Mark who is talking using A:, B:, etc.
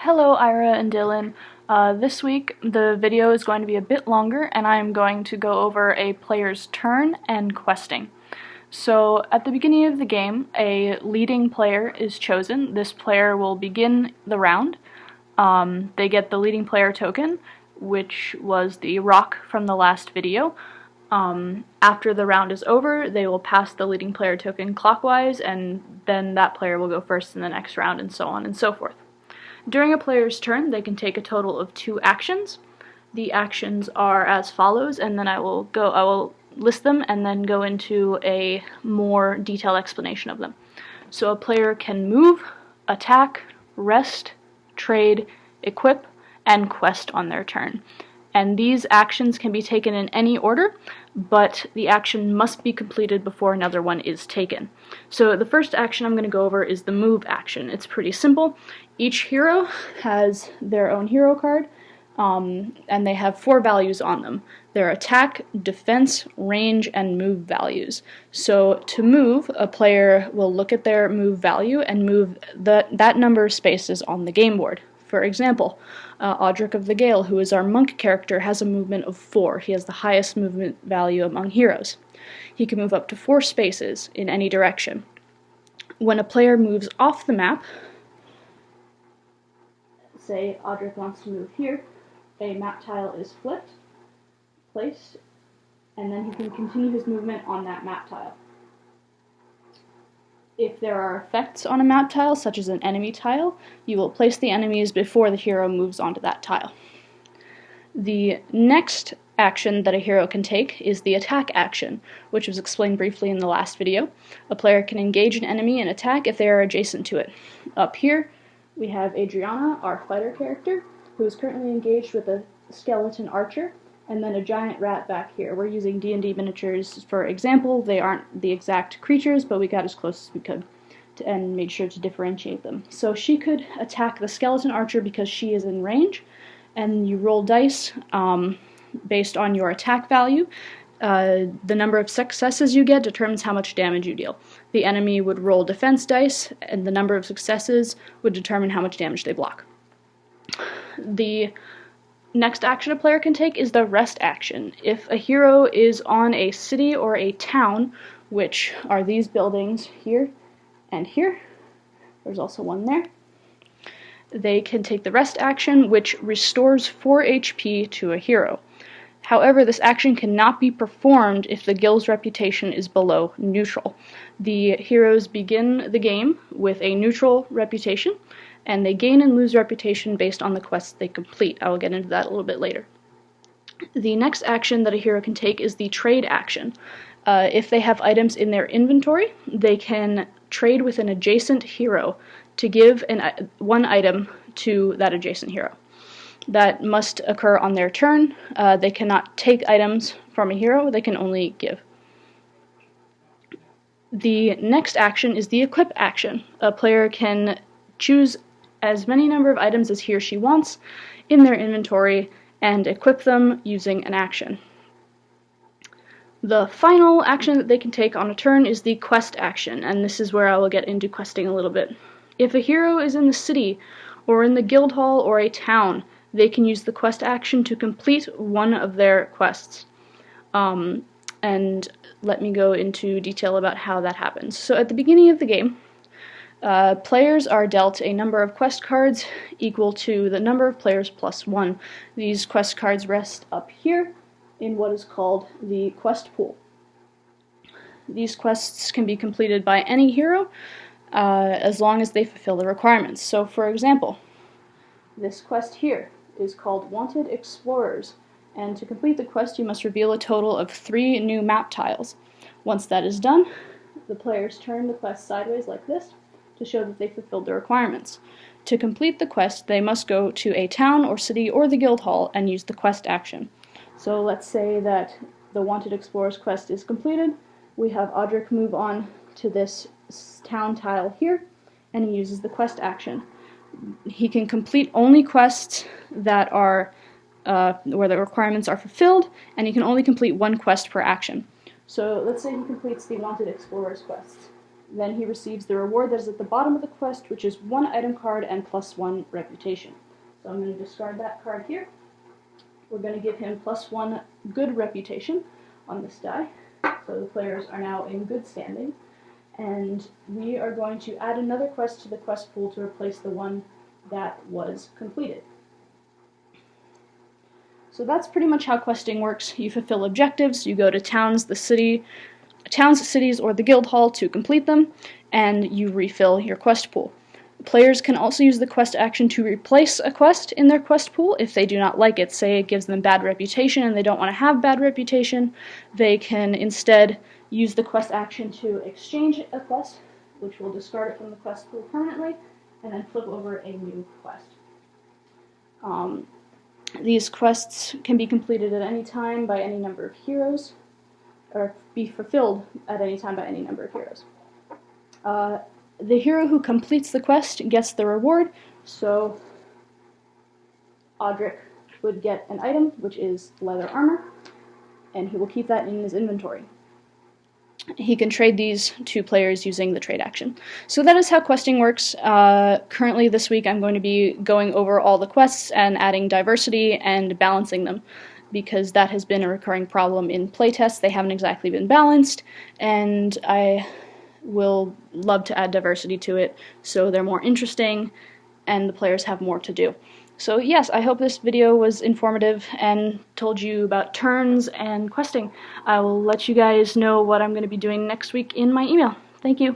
A: Hello, Ira and Dylan. This week the video is going to be a bit longer and I am going to go over a player's turn and questing. So at the beginning of the game, a leading player is chosen. This player will begin the round. They get the leading player token, which was the rock from the last video. After the round is over, they will pass the leading player token clockwise, and then that player will go first in the next round, and so on and so forth. During a player's turn, they can take a total of 2 actions. The actions are as follows, and then I will list them and then go into a more detailed explanation of them. So a player can move, attack, rest, trade, equip, and quest on their turn. And these actions can be taken in any order, but the action must be completed before another one is taken. So the first action I'm going to go over is the move action. It's pretty simple. Each hero has their own hero card, and they have 4 values on them. Their attack, defense, range, and move values. So to move, a player will look at their move value and move that number of spaces on the game board. For example, Audric of the Gale, who is our monk character, has a movement of 4. He has the highest movement value among heroes. He can move up to 4 spaces in any direction. When a player moves off the map, say Audric wants to move here, a map tile is flipped, placed, and then he can continue his movement on that map tile. If there are effects on a map tile, such as an enemy tile, you will place the enemies before the hero moves onto that tile. The next action that a hero can take is the attack action, which was explained briefly in the last video. A player can engage an enemy and attack if they are adjacent to it. Up here, we have Adriana, our fighter character, who is currently engaged with a skeleton archer, and then a giant rat back here. We're using D&D miniatures for example. They aren't the exact creatures, but we got as close as we could and made sure to differentiate them. So she could attack the skeleton archer because she is in range, and you roll dice based on your attack value. The number of successes you get determines how much damage you deal. The enemy would roll defense dice, and the number of successes would determine how much damage they block. The next action a player can take is the rest action. If a hero is on a city or a town, which are these buildings here and here, there's also one there, they can take the rest action, which restores 4 HP to a hero. However, this action cannot be performed if the guild's reputation is below neutral. The heroes begin the game with a neutral reputation, and they gain and lose reputation based on the quests they complete. I will get into that a little bit later. The next action that a hero can take is the trade action. If they have items in their inventory, they can trade with an adjacent hero to give one item to that adjacent hero. That must occur on their turn. They cannot take items from a hero, they can only give. The next action is the equip action. A player can choose as many number of items as he or she wants in their inventory and equip them using an action. The final action that they can take on a turn is the quest action, and this is where I will get into questing a little bit. If a hero is in the city, or in the guild hall, or a town, they can use the quest action to complete one of their quests. And let me go into detail about how that happens. So at the beginning of the game, players are dealt a number of quest cards equal to the number of players plus 1. These quest cards rest up here in what is called the quest pool. These quests can be completed by any hero as long as they fulfill the requirements. So for example, this quest here is called Wanted Explorers, and to complete the quest you must reveal a total of 3 new map tiles. Once that is done, the players turn the quest sideways like this to show that they fulfilled the requirements. To complete the quest, they must go to a town or city or the guild hall and use the quest action. So let's say that the Wanted Explorers quest is completed. We have Audric move on to this town tile here, and he uses the quest action. He can complete only quests that are where the requirements are fulfilled, and he can only complete 1 quest per action. So let's say he completes the Wanted Explorers quest. then he receives the reward that is at the bottom of the quest, which is 1 item card and +1 reputation. So I'm going to discard that card here. We're going to give him +1 good reputation on this die, so the players are now in good standing. And we are going to add another quest to the quest pool to replace the one that was completed. So that's pretty much how questing works. You fulfill objectives, you go to towns, cities, or the guild hall to complete them, and you refill your quest pool. Players can also use the quest action to replace a quest in their quest pool if they do not like it. Say it gives them bad reputation and they don't want to have bad reputation, they can instead use the quest action to exchange a quest, which will discard it from the quest pool permanently, and then flip over a new quest. These quests can be completed at any time by any number of heroes, or be fulfilled at any time by any number of heroes. The hero who completes the quest gets the reward, so Audric would get an item, which is leather armor, and he will keep that in his inventory. He can trade these to players using the trade action. So that is how questing works. Currently this week I'm going to be going over all the quests and adding diversity and balancing them, because that has been a recurring problem in playtests. They haven't exactly been balanced, and I will love to add diversity to it so they're more interesting and the players have more to do. So yes, I hope this video was informative and told you about turns and questing. I will let you guys know what I'm going to be doing next week in my email. Thank you.